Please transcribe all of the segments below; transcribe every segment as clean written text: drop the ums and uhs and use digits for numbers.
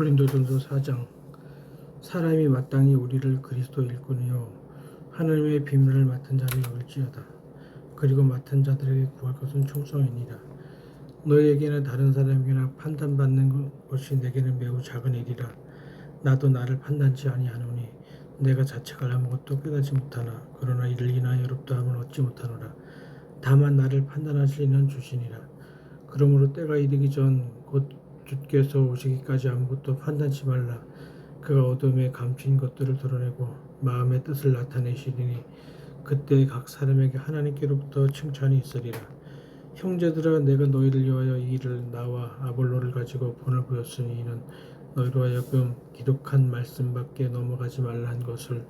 고린도전서 4장. 사람이 마땅히 우리를 그리스도 일꾼이요 하나님의 비밀을 맡은 자를 여길지어다. 그리고 맡은 자들에게 구할 것은 충성이니라. 너희에게나 다른 사람에게나 판단받는 것이 내게는 매우 작은 일이라. 나도 나를 판단치 아니하노니 내가 자책할 아무것도 깨닫지 못하나 그러나 이를 인하여 의롭다함을 얻지 못하노라. 다만 나를 판단하실 이는 주시니라. 그러므로 때가 이르기 전 곧 주께서 오시기까지 아무것도 판단치 말라. 그가 어둠에 감춘 것들을 드러내고 마음의 뜻을 나타내시리니 그때 각 사람에게 하나님께로부터 칭찬이 있으리라. 형제들아, 내가 너희를 위하여 이 일을 나와 아볼로를 가지고 본을 보였으니 이는 너희로 하여금 기록한 말씀밖에 넘어가지 말라 한 것을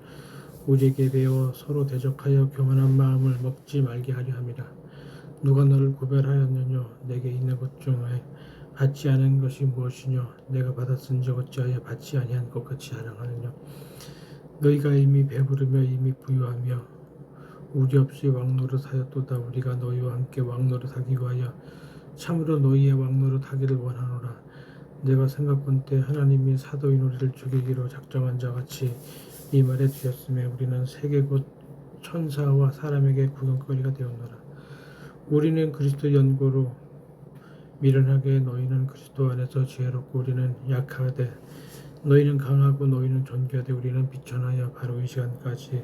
우리에게 배워 서로 대적하여 교만한 마음을 먹지 말게 하려 함이라. 누가 너를 구별하였느냐? 내게 있는 것 중에 받지 않은 것이 무엇이냐? 내가 받았은지 어찌하여 받지 아니한 것 같이 자랑하느냐? 너희가 이미 배부르며 이미 부유하며 우리 없이 왕노릇하였도다. 우리가 너희와 함께 왕노릇하기 위하여 참으로 너희의 왕노릇하기를 원하노라. 내가 생각건대 하나님이 사도인 우리를 죽이기로 작정한 자같이 이 말에 뒤였음에 우리는 세계 곧 천사와 사람에게 구경거리가 되었노라. 우리는 그리스도 연고로 미련하게 너희는 그리스도 안에서 지혜롭고 우리는 약하되 너희는 강하고 너희는 존귀하되 우리는 비천하여 바로 이 시간까지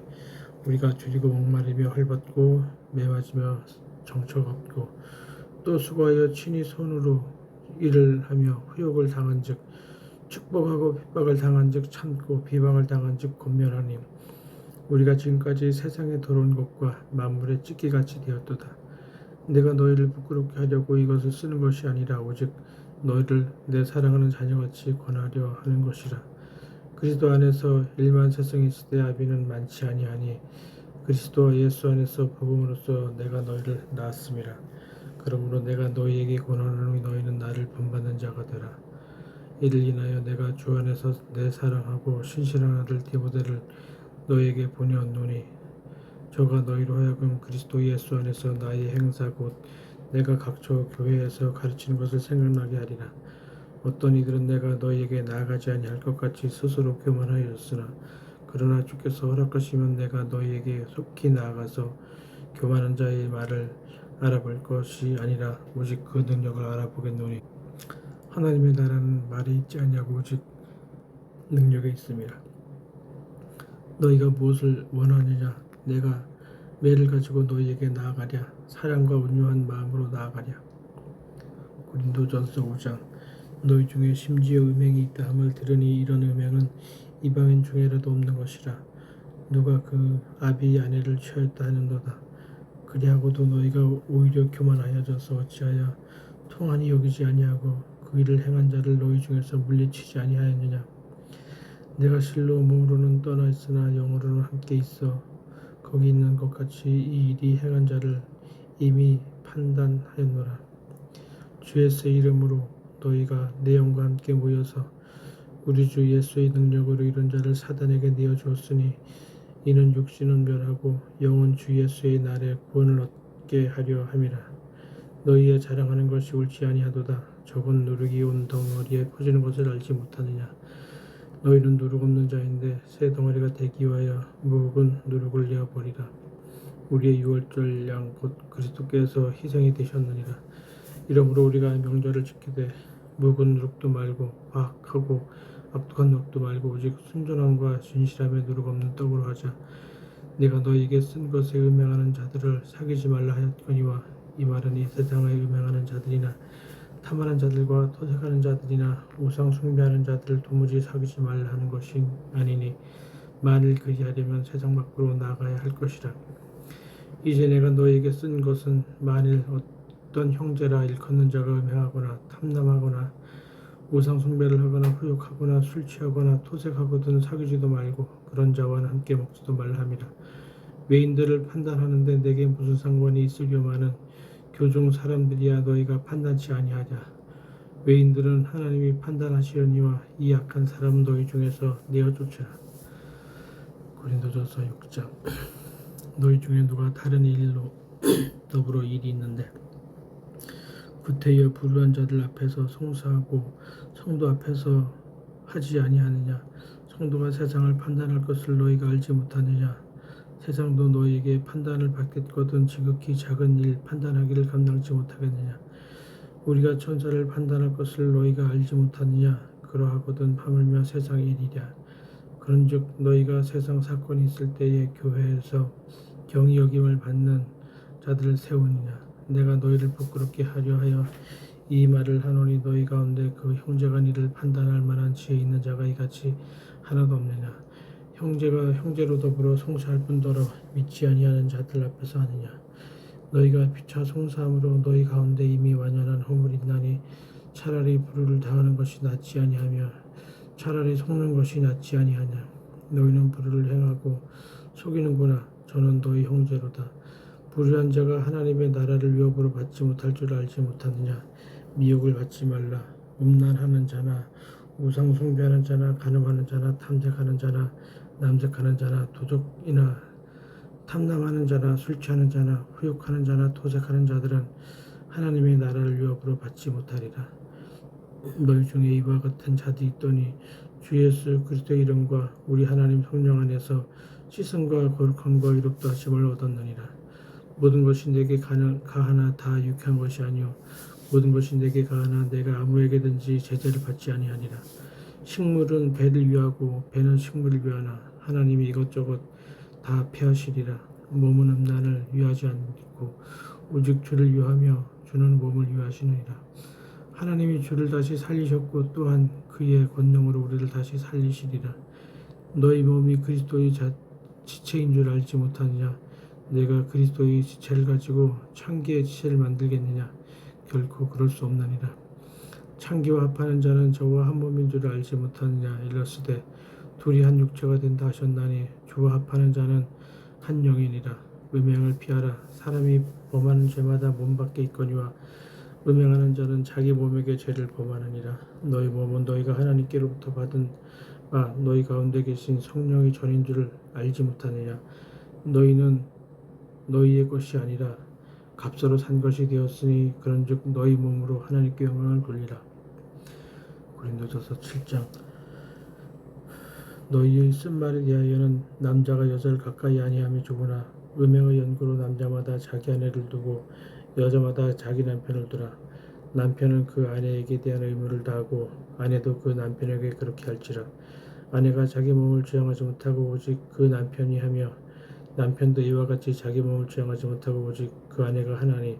우리가 줄이고 목마르며 헐벗고 매맞으며 정처가 없고 또 수고하여 친히 손으로 일을 하며 후욕을 당한즉 축복하고 핍박을 당한즉 참고 비방을 당한즉 권면하니 우리가 지금까지 세상에 들어온 것과 만물의 찢기같이 되었도다. 내가 너희를 부끄럽게 하려고 이것을 쓰는 것이 아니라 오직 너희를 내 사랑하는 자녀같이 권하려 하는 것이라. 그리스도 안에서 일만 세상에 있을 때 아비는 많지 아니하니 그리스도와 예수 안에서 복음으로써 내가 너희를 낳았음이라. 그러므로 내가 너희에게 권하노니 너희는 나를 본받는 자가 되라. 이를 인하여 내가 주 안에서 내 사랑하고 신실한 아들 디모데를 너희에게 보내었노니 저가 너희로 하여금 그리스도 예수 안에서 나의 행사 곧 내가 각처 교회에서 가르치는 것을 생각나게 하리라. 어떤 이들은 내가 너희에게 나아가지 아니할 것 같이 스스로 교만하였으나 그러나 주께서 허락하시면 내가 너희에게 속히 나아가서 교만한 자의 말을 알아볼 것이 아니라 오직 그 능력을 알아보겠노니 하나님의 나라는 말에 있지 아니하고 오직 능력에 있음이라. 너희가 무엇을 원하느냐? 내가 매를 가지고 너희에게 나아가랴. 사랑과 온유한 마음으로 나아가랴. 고린도전서 5장. 너희 중에 심지어 음행이 있다 함을 들으니 이런 음행은 이방인 중에라도 없는 것이라. 누가 그 아비의 아내를 취하였다 하는도다. 그리하고도 너희가 오히려 교만하여져서 어찌하여 통한이 여기지 아니하고 그 일을 행한 자를 너희 중에서 물리치지 아니하였느냐. 내가 실로 몸으로는 떠나 있으나 영으로는 함께 있어 거기 있는 것 같이 이 일이 행한 자를 이미 판단하였노라. 주 예수의 이름으로 너희가 내 영과 함께 모여서 우리 주 예수의 능력으로 이런 자를 사단에게 내어주었으니 이는 육신은 멸하고 영은 주 예수의 날에 구원을 얻게 하려 함이라. 너희의 자랑하는 것이 옳지 아니하도다. 적은 누룩이 온 덩어리에 퍼지는 것을 알지 못하느냐. 너희는 누룩 없는 자인데 새 덩어리가 되기 위하여 묵은 누룩을 내어버리라. 우리의 유월절 양 곧 그리스도께서 희생이 되셨느니라. 이러므로 우리가 명절을 지키되 묵은 누룩도 말고 과학하고 악독한 누룩도 말고 오직 순전함과 진실함에 누룩 없는 떡으로 하자. 내가 너희에게 쓴 것에 음행하는 자들을 사귀지 말라 하였거니와 이 말은 이 세상에 음행하는 자들이나 탐하는 자들과 토색하는 자들이나 우상 숭배하는 자들을 도무지 사귀지 말라 하는 것이 아니니 만일 그리하려면 세상 밖으로 나가야 할 것이라. 이제 내가 너희에게 쓴 것은 만일 어떤 형제라 일컫는 자가 음행하거나 탐남하거나 우상 숭배를 하거나 후욕하거나 술 취하거나 토색하거든 사귀지도 말고 그런 자와는 함께 먹지도 말라 함이라. 외인들을 판단하는데 내게 무슨 상관이 있으려마는 교종 사람들이야 너희가 판단치 아니하냐. 외인들은 하나님이 판단하시려니와 이 악한 사람 너희 중에서 내어 쫓으라. 고린도전서 6장. 너희 중에 누가 다른 일로 더불어 일이 있는데 구태여 불우한 자들 앞에서 송사하고 성도 앞에서 하지 아니하느냐? 성도가 세상을 판단할 것을 너희가 알지 못하느냐? 세상도 너희에게 판단을 받겠거든 지극히 작은 일 판단하기를 감당치 못하겠느냐? 우리가 천사를 판단할 것을 너희가 알지 못하느냐? 그러하거든 하물며 세상의 일이랴. 그런즉 너희가 세상 사건이 있을 때에 교회에서 경히 여김을 받는 자들을 세우느냐? 내가 너희를 부끄럽게 하려 하여 이 말을 하노니 너희 가운데 그 형제가 이를 판단할 만한 지혜 있는 자가 이같이 하나도 없느냐? 형제가 형제로 더불어 송사할 뿐더러 믿지 아니하는 자들 앞에서 하느냐? 너희가 피차 송사함으로 너희 가운데 이미 완연한 허물이 있나니 차라리 불의를 당하는 것이 낫지 아니하며 차라리 속는 것이 낫지 아니하냐? 너희는 불의를 행하고 속이는구나. 저는 너희 형제로다. 불의한 자가 하나님의 나라를 위협으로 받지 못할 줄 알지 못하느냐? 미혹을 받지 말라. 음란하는 자나 우상 숭배하는 자나 간음하는 자나 탐색하는 자나 남색하는 자나 도적이나 탐남하는 자나 술 취하는 자나 후욕하는 자나 토색하는 자들은 하나님의 나라를 위협으로 받지 못하리라. 너희 중에 이와 같은 자들이 있더니 주 예수 그리스도의 이름과 우리 하나님 성령 안에서 씻음과 거룩함과 의롭다 하심을 얻었느니라. 모든 것이 내게 가하나 다 유쾌한 것이 아니요 모든 것이 내게 가하나 내가 아무에게든지 제재를 받지 아니하니라. 식물은 배를 위하고 배는 식물을 위하나 하나님이 이것저것 다 폐하시리라. 몸은 음란을 위하지 않고 오직 주를 위하며 주는 몸을 위하시느니라. 하나님이 주를 다시 살리셨고 또한 그의 권능으로 우리를 다시 살리시리라. 너희 몸이 그리스도의 지체인 줄 알지 못하느냐? 내가 그리스도의 지체를 가지고 창기의 지체를 만들겠느냐? 결코 그럴 수 없느니라. 창기와 합하는 자는 저와 한 몸인 줄 알지 못하느냐? 일러스되 둘이 한 육체가 된다 하셨나니 주와 합하는 자는 한 영이니라. 음행을 피하라. 사람이 범하는 죄마다 몸 밖에 있거니와 음행하는 자는 자기 몸에게 죄를 범하느니라. 너희 몸은 너희가 하나님께로부터 받은 바 너희 가운데 계신 성령의 전인 줄 알지 못하느냐? 너희는 너희의 것이 아니라 값으로 산 것이 되었으니 그런즉 너희 몸으로 하나님께 영광을 돌리라. 고린도전서 7장. 너희의 쓴말에 대하여는 남자가 여자를 가까이 아니하며 주구나 음행의 연고로 남자마다 자기 아내를 두고 여자마다 자기 남편을 두라. 남편은 그 아내에게 대한 의무를 다하고 아내도 그 남편에게 그렇게 할지라. 아내가 자기 몸을 주장하지 못하고 오직 그 남편이 하며 남편도 이와 같이 자기 몸을 주장하지 못하고 오직 그 아내가 하나니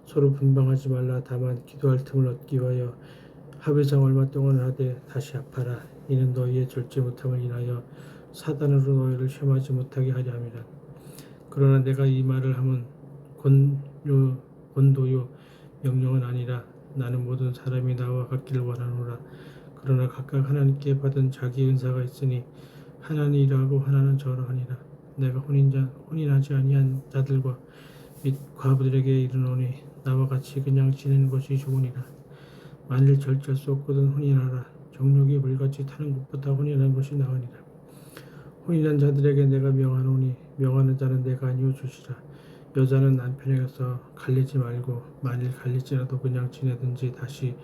서로 분방하지 말라. 다만 기도할 틈을 얻기 위하여 합의상 얼마 동안 하되 다시 합하라. 이는 너희의 절제 못함을 인하여 사단으로 너희를 시험하지 못하게 하려 함이라. 그러나 내가 이 말을 하면 권도요 명령은 아니라 나는 모든 사람이 나와 같기를 원하노라. 그러나 각각 하나님께 받은 자기 은사가 있으니 하나는 이러하고 하나는 저러하니라. 내가 혼인하지 아니한 자들과 및 과부들에게 이르노니 나와 같이 그냥 지내는 것이 좋으니라. 만일 절제할 수 없거든 혼인하라. 정욕이 물같이 타는 것보다 혼인하는 것이 나으니라. 혼인한 자들에게 내가 명하노니 명하는 자는 내가 아니오 주시라. 여자는 남편에게서 갈리지 말고 만일 갈릴지라도 그냥 지내든지 다시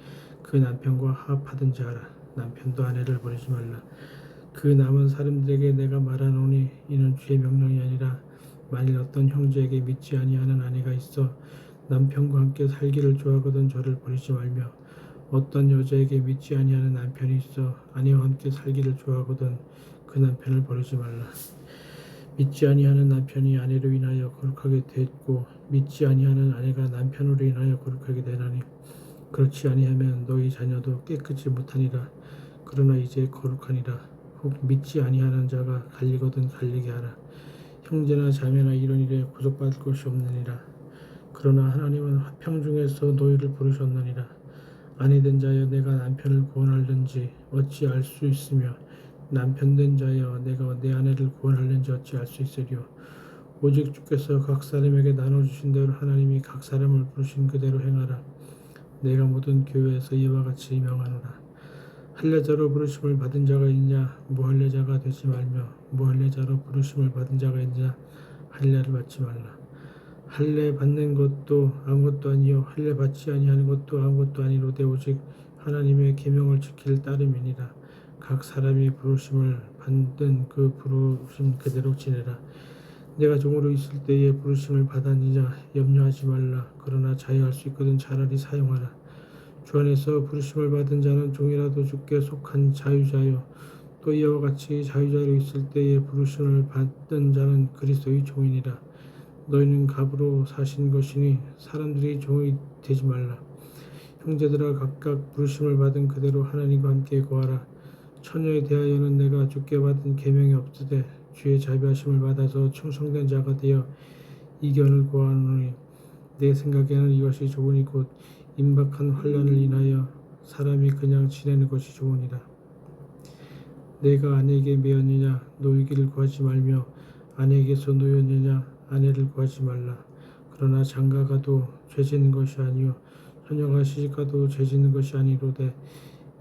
그 남편과 화합하든지 하라. 남편도 아내를 버리지 말라. 그 남은 사람들에게 내가 말하노니 이는 주의 명령이 아니라 만일 어떤 형제에게 믿지 아니하는 아내가 있어 남편과 함께 살기를 좋아하거든 저를 버리지 말며 어떤 여자에게 믿지 아니하는 남편이 있어 아내와 함께 살기를 좋아하거든 그 남편을 버리지 말라. 믿지 아니하는 남편이 아내로 인하여 거룩하게 됐고 믿지 아니하는 아내가 남편으로 인하여 거룩하게 되나니 그렇지 아니하면 너희 자녀도 깨끗이 못하니라. 그러나 이제 거룩하니라. 혹 믿지 아니하는 자가 갈리거든 갈리게 하라. 형제나 자매나 이런 일에 구속받을 것이 없느니라. 그러나 하나님은 화평 중에서 너희를 부르셨느니라. 아내된 자여 내가 남편을 구원할는지 어찌 알 수 있으며 남편된 자여 내가 내 아내를 구원할는지 어찌 알 수 있으리요. 오직 주께서 각 사람에게 나눠주신 대로 하나님이 각 사람을 부르신 그대로 행하라. 내가 모든 교회에서 이와 같이 명하노라. 할례자로 부르심을 받은 자가 있냐 무할례자가 되지 말며 무할례자로 부르심을 받은 자가 있냐 할례를 받지 말라. 할례 받는 것도 아무것도 아니요 할례 받지 아니하는 것도 아무것도 아니로되 오직 하나님의 계명을 지킬 따름이니라. 각 사람이 부르심을 받는 그 부르심 그대로 지내라. 내가 종으로 있을 때에 부르심을 받았느냐 염려하지 말라. 그러나 자유할 수 있거든 차라리 사용하라. 주 안에서 부르심을 받은 자는 종이라도 주께 속한 자유자요 또 이와 같이 자유자로 있을 때에 부르심을 받은 자는 그리스도의 종이니라. 너희는 갑으로 사신 것이니 사람들이 종이 되지 말라. 형제들아 각각 부르심을 받은 그대로 하나님과 함께 거하라. 처녀에 대하여는 내가 주께 받은 계명이 없으되 주의 자비하심을 받아서 충성된 자가 되어 이견을 구하노니 내 생각에는 이것이 좋으니 곧 임박한 환난을 인하여 사람이 그냥 지내는 것이 좋으니라. 내가 아내에게 매였느냐 노이기를 구하지 말며 아내에게서 노였느냐 아내를 구하지 말라. 그러나 장가가도 죄짓는 것이 아니요 처녀가 시집가도 죄짓는 것이 아니로되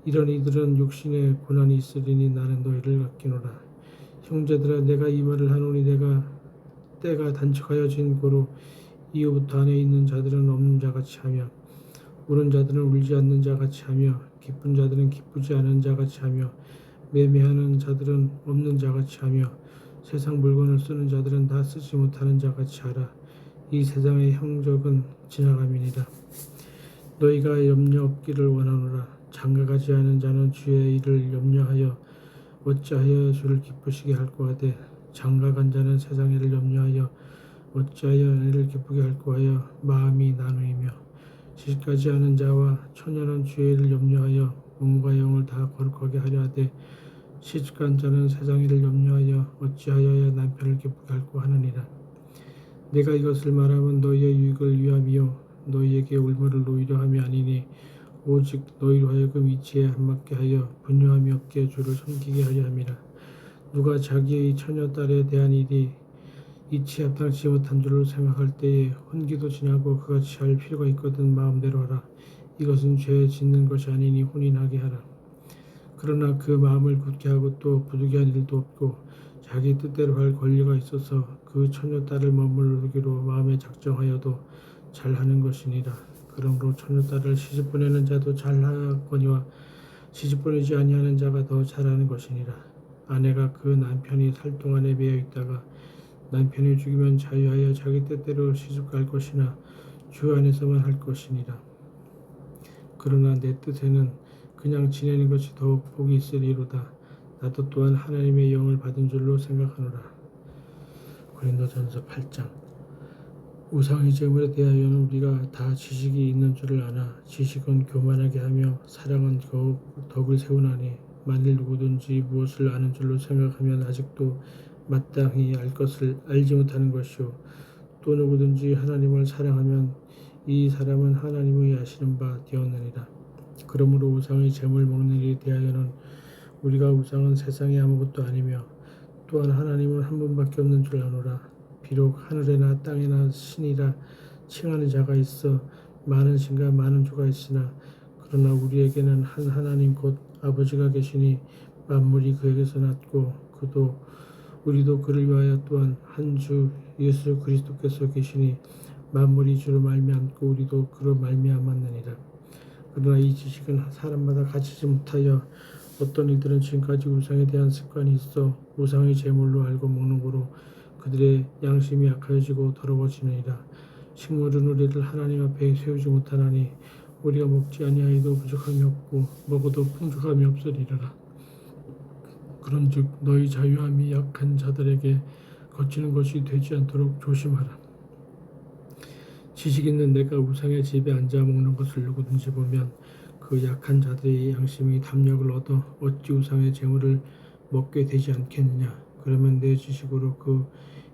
이런 이들은 육신에 고난이 있으리니 나는 너희를 아끼노라. 형제들아 내가 이 말을 하노니 내가 때가 단축하여진 고로 이후부터 안에 있는 자들은 없는 자같이 하며 우는 자들은 울지 않는 자같이 하며 기쁜 자들은 기쁘지 않은 자같이 하며 매매하는 자들은 없는 자같이 하며 세상 물건을 쓰는 자들은 다 쓰지 못하는 자같이 하라. 이 세상의 형적은 지나감이니라. 너희가 염려 없기를 원하노라. 장가가지 않은 자는 주의 일을 염려하여 어찌하여 주를 기쁘시게 할꼬 하되 장가간 자는 세상 일을 염려하여 어찌하여 아내를 기쁘게 할꼬 하여 마음이 나누이며 시집가지 않은 자와 처녀는 주의 일을 염려하여 몸과 영을 다 거룩하게 하려 하되 시집간 자는 세상 일을 염려하여 어찌하여 남편을 기쁘게 할꼬 하느니라. 내가 이것을 말하면 너희의 유익을 위함이요 너희에게 올무를 놓이려 함이 아니니 오직 너희로 하여금 이치에 한맞게 하여 분요함이 없게 주를 섬기게 하려 함이라. 누가 자기의 처녀 딸에 대한 일이 이치에 합당치 못한 줄로 생각할 때에 혼기도 지나고 그같이 할 필요가 있거든 마음대로 하라. 이것은 죄 짓는 것이 아니니 혼인하게 하라. 그러나 그 마음을 굳게 하고 또 부득이한 일도 없고 자기 뜻대로 할 권리가 있어서 그 처녀 딸을 머무르기로 마음에 작정하여도 잘하는 것이니라. 그러므로 처녀 딸을 시집 보내는 자도 잘하거니와 시집 보내지 아니하는 자가 더 잘하는 것이니라. 아내가 그 남편이 살 동안에 매여 있다가 남편이 죽이면 자유하여 자기 뜻대로 시집 갈 것이나 주 안에서만 할 것이니라. 그러나 내 뜻에는 그냥 지내는 것이 더욱 복이 있으리로다. 나도 또한 하나님의 영을 받은 줄로 생각하노라. 고린도전서 8장. 우상의 제물에 대하여는 우리가 다 지식이 있는 줄을 아나 지식은 교만하게 하며 사랑은 덕을 세우나니 만일 누구든지 무엇을 아는 줄로 생각하면 아직도 마땅히 알 것을 알지 못하는 것이요 또 누구든지 하나님을 사랑하면 이 사람은 하나님의 아시는 바 되었느니라. 그러므로 우상의 제물 먹는 일에 대하여는 우리가 우상은 세상에 아무것도 아니며 또한 하나님은 한 분밖에 없는 줄 아노라. 비록 하늘에나 땅에나 신이라 칭하는 자가 있어 많은 신과 많은 주가 있으나 그러나 우리에게는 한 하나님 곧 아버지가 계시니 만물이 그에게서 났고 우리도 그를 위하여 또한 한 주 예수 그리스도께서 계시니 만물이 주로 말미암고 우리도 그로 말미암았느니라. 그러나 이 지식은 사람마다 갖추지 못하여 어떤 이들은 지금까지 우상에 대한 습관이 있어 우상의 제물로 알고 먹는 거로 그들의 양심이 약하여지고 더러워지느니라. 식물은 우리를 하나님 앞에 세우지 못하나니 우리가 먹지 아니하여도 부족함이 없고 먹어도 풍족함이 없으리라. 그런즉 너희 자유함이 약한 자들에게 거치는 것이 되지 않도록 조심하라. 지식 있는 내가 우상의 집에 앉아 먹는 것을 누구든지 보면 그 약한 자들의 양심이 담력을 얻어 어찌 우상의 제물을 먹게 되지 않겠느냐. 그러면 내 지식으로 그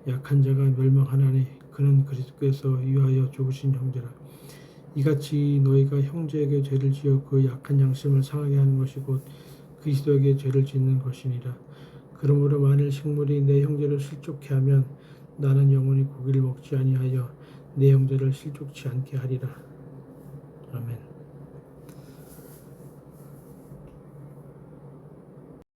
약한 자가 멸망하나니 그는 그리스도께서 위하여 죽으신 형제라. 이같이 너희가 형제에게 죄를 지어 그 약한 양심을 상하게 하는 것이 곧 그리스도에게 죄를 짓는 것이니라. 그러므로 만일 식물이 내 형제를 실족케 하면 나는 영원히 고기를 먹지 아니하여 내 형제를 실족치 않게 하리라. 아멘.